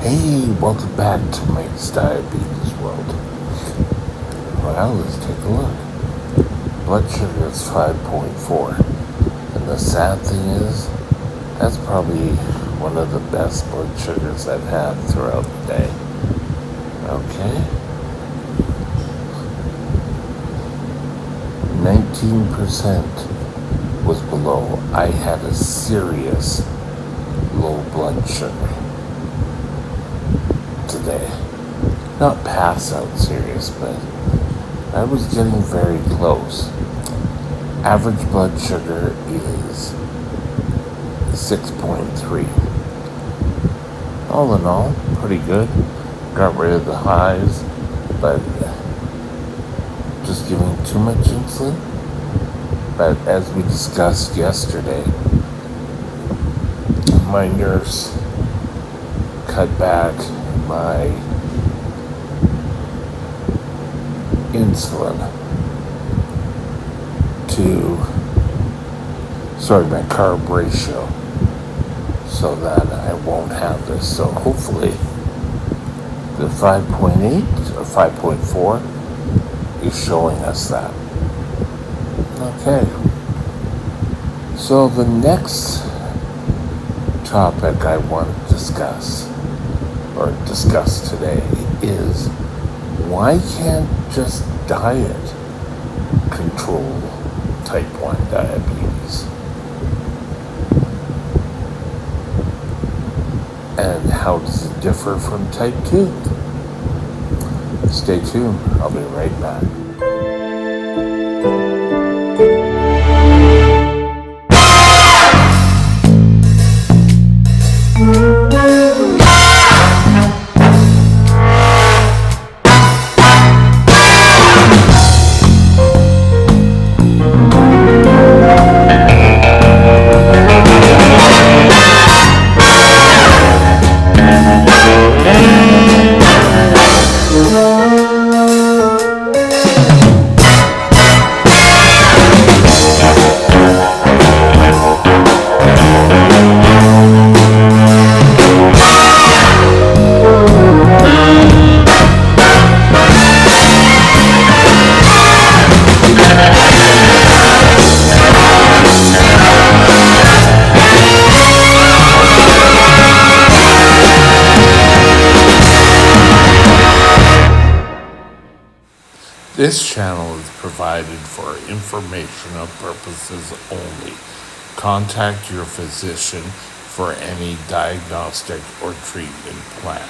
Hey, welcome back to Mike's Diabetes World. Well, let's take a look. Blood sugar is 5.4. And the sad thing is, that's probably one of the best blood sugars I've had throughout the day. Okay? 19% was below. I had a serious low blood sugar today. Not pass out serious, but I was getting very close. Average blood sugar is 6.3. All in all, pretty good. Got rid of the highs, but just giving too much insulin. But as we discussed yesterday, my nurse cut back my insulin my carb ratio, so that I won't have this. So hopefully the 5.8 or 5.4 is showing us that. Okay. So the next topic I want to discuss today is, why can't just diet control type 1 diabetes? And how does it differ from type 2? Stay tuned. I'll be right back. This channel is provided for informational purposes only. Contact your physician for any diagnostic or treatment plan.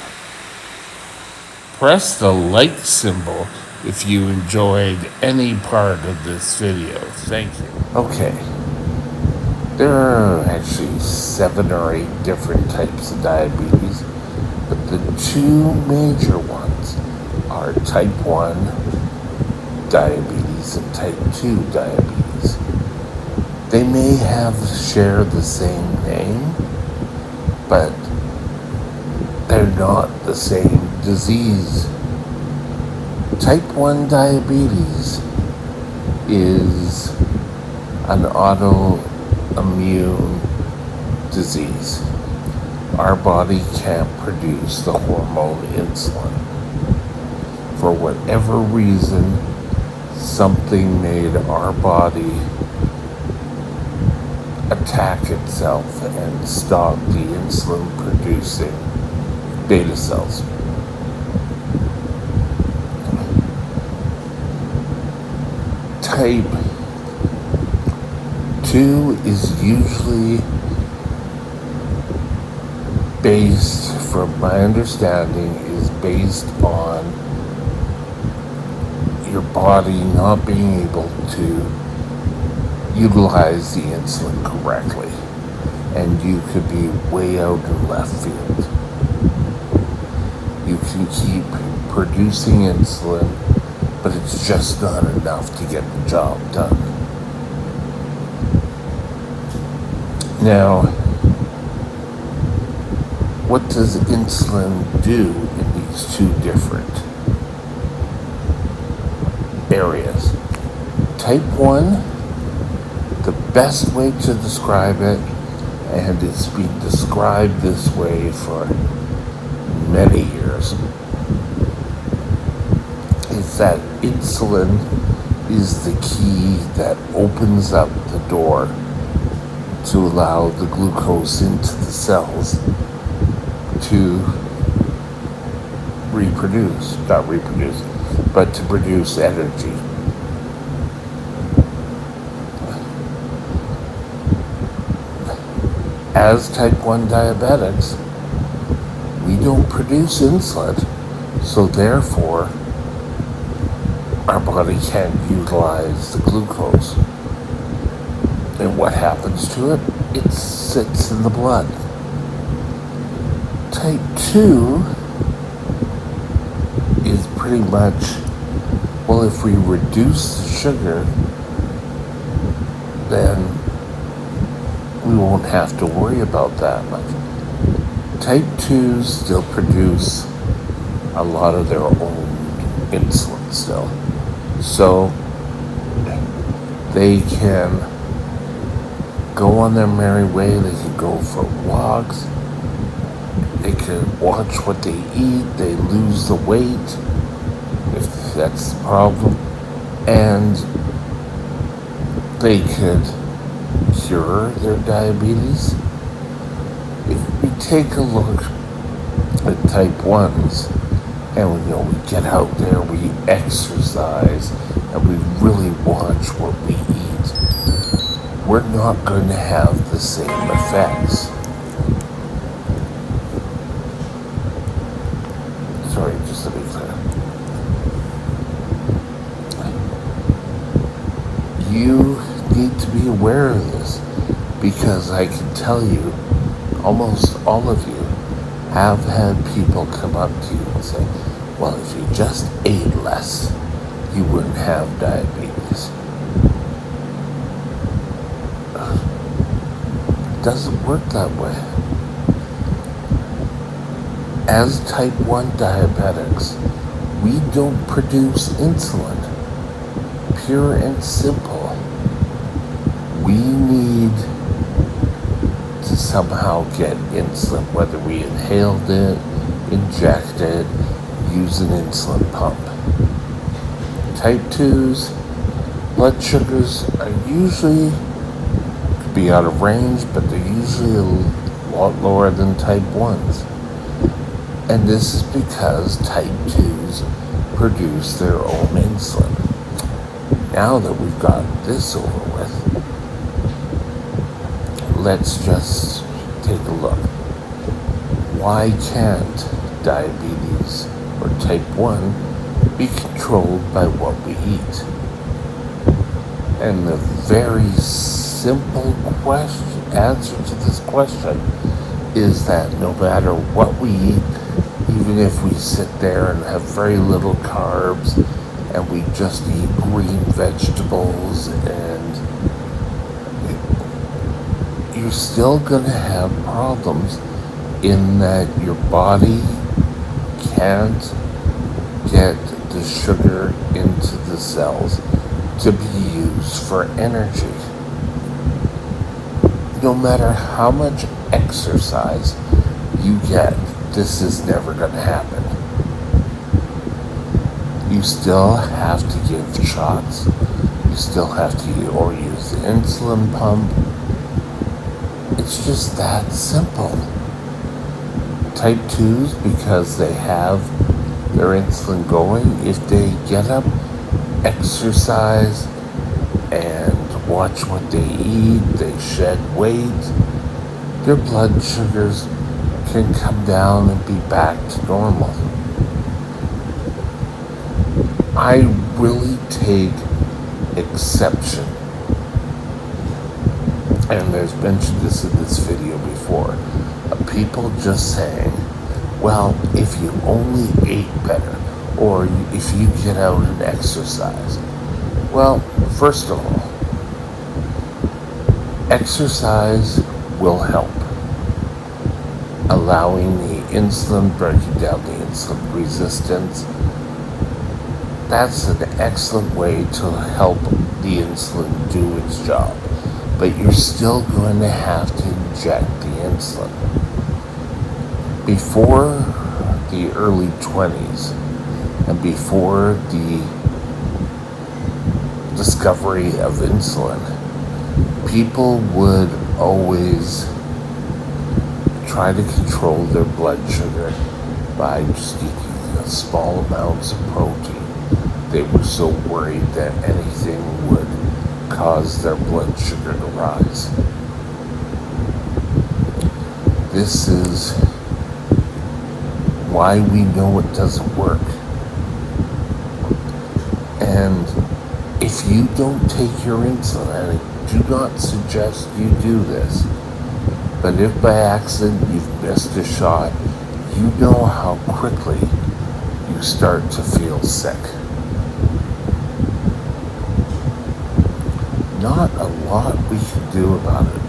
Press the like symbol if you enjoyed any part of this video. Thank you. Okay. There are actually 7 or 8 different types of diabetes, but the 2 major ones are type 1 diabetes and type 2 diabetes. They may share the same name, but they're not the same disease. Type 1 diabetes is an autoimmune disease. Our body can't produce the hormone insulin. For whatever reason, something made our body attack itself and stop the insulin producing beta cells. Type 2 is usually based, from my understanding, is based on your body not being able to utilize the insulin correctly, and you could be way out in left field. You can keep producing insulin, but it's just not enough to get the job done. Now, what does insulin do in these 2 different areas? Type 1, the best way to describe it, and it's been described this way for many years is that insulin is the key that opens up the door to allow the glucose into the cells to not reproduce, but to produce energy. As type 1 diabetics, we don't produce insulin, so therefore our body can't utilize the glucose. And what happens to it? It sits in the blood. Type 2 is pretty much, well, if we reduce the sugar, then we won't have to worry about that much. Type 2s still produce a lot of their own insulin still. So they can go on their merry way, they can go for walks, they can watch what they eat, they lose the weight, if that's the problem, and they could cure their diabetes. If we take a look at type 1s, and we get out there, we exercise, and we really watch what we eat, we're not going to have the same effects. Sorry, just to be clear. You need to be aware of this, because I can tell you, almost all of you have had people come up to you and say, well, if you just ate less, you wouldn't have diabetes. It doesn't work that way. As type 1 diabetics, we don't produce insulin. Pure and simple. We need to somehow get insulin, whether we inhaled it, inject it, use an insulin pump. Type 2s, blood sugars are usually, could be out of range, but they're usually a lot lower than type 1s. And this is because type 2s produce their own insulin. Now that we've got this over with, let's just take a look. Why can't diabetes or type 1 be controlled by what we eat? And the very simple answer to this question is that no matter what we eat, even if we sit there and have very little carbs and we just eat green vegetables, and you're still going to have problems in that your body can't get the sugar into the cells to be used for energy. No matter how much exercise you get, this is never going to happen. You still have to give shots. You still have to use the insulin pump. It's just that simple. Type 2s, because they have their insulin going, if they get up, exercise, and watch what they eat, they shed weight, their blood sugars can come down and be back to normal. I really take exception, and there's mentioned this in this video before, of people just saying, well, if you only ate better, or if you get out and exercise. Well, first of all, exercise will help, allowing the insulin, breaking down the insulin resistance. That's an excellent way to help the insulin do its job. But you're still going to have to inject the insulin. Before the early 20s and before the discovery of insulin, people would always try to control their blood sugar by just eating small amounts of protein. They were so worried that anything would cause their blood sugar to rise. This is why we know it doesn't work. And if you don't take your insulin, and I do not suggest you do this, but if by accident you've missed a shot, you know how quickly you start to feel sick. Not a lot we can do about it.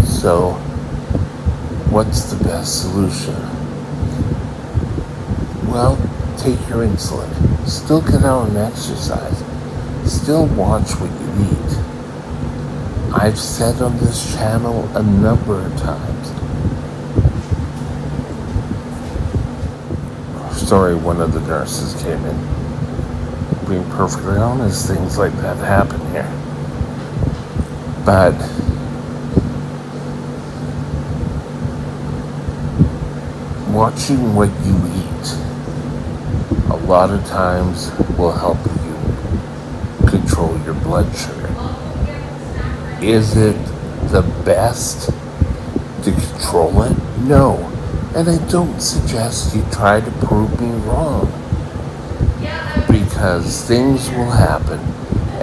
So, what's the best solution? Well, take your insulin. Still get out and exercise. Still watch what you eat. I've said on this channel a number of times. Sorry, one of the nurses came in. Being perfectly honest, things like that happen here. But watching what you eat a lot of times will help you control your blood sugar. Is it the best to control it? No. And I don't suggest you try to prove me wrong, because things will happen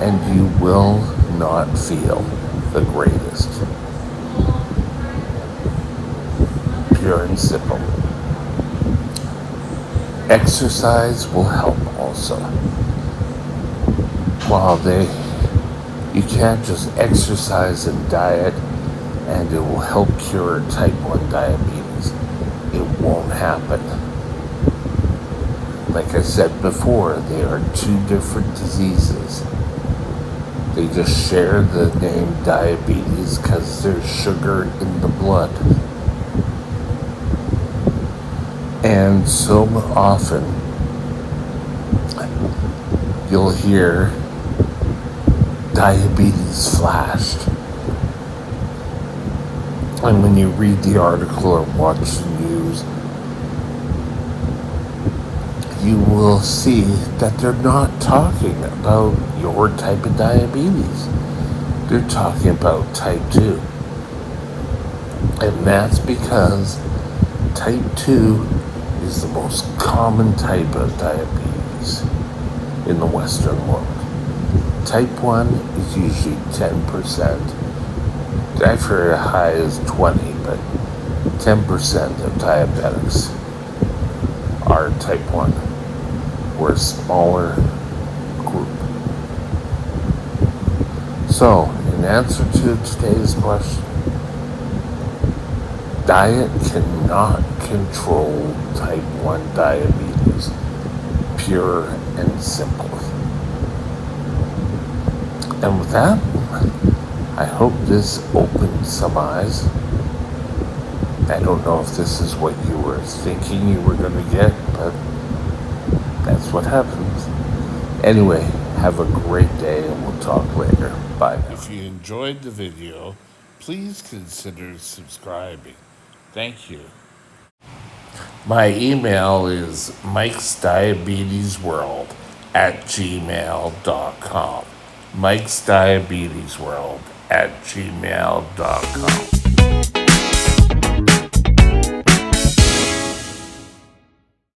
and you will not feel the greatest. Pure and simple. Exercise will help also. While you can't just exercise and diet and it will help cure type 1 diabetes. It won't happen. Like I said before, they are two different diseases. They just share the name diabetes because there's sugar in the blood. And so often, you'll hear diabetes flashed. And when you read the article or watch the news, you will see that they're not talking about your type of diabetes. They're talking about type 2. And that's because type 2 is the most common type of diabetes in the Western world. Type 1 is usually 10%. I've heard as high as 20, but 10% of diabetics are type 1. We're a smaller group. So, in answer to today's question, diet cannot control type 1 diabetes, pure and simple. And with that, I hope this opened some eyes. I don't know if this is what you were thinking you were going to get, but that's what happens. Anyway, have a great day and we'll talk later. Bye now. If you enjoyed the video, please consider subscribing. Thank you. My email is mikesdiabetesworld@gmail.com. mikesdiabetesworld@gmail.com.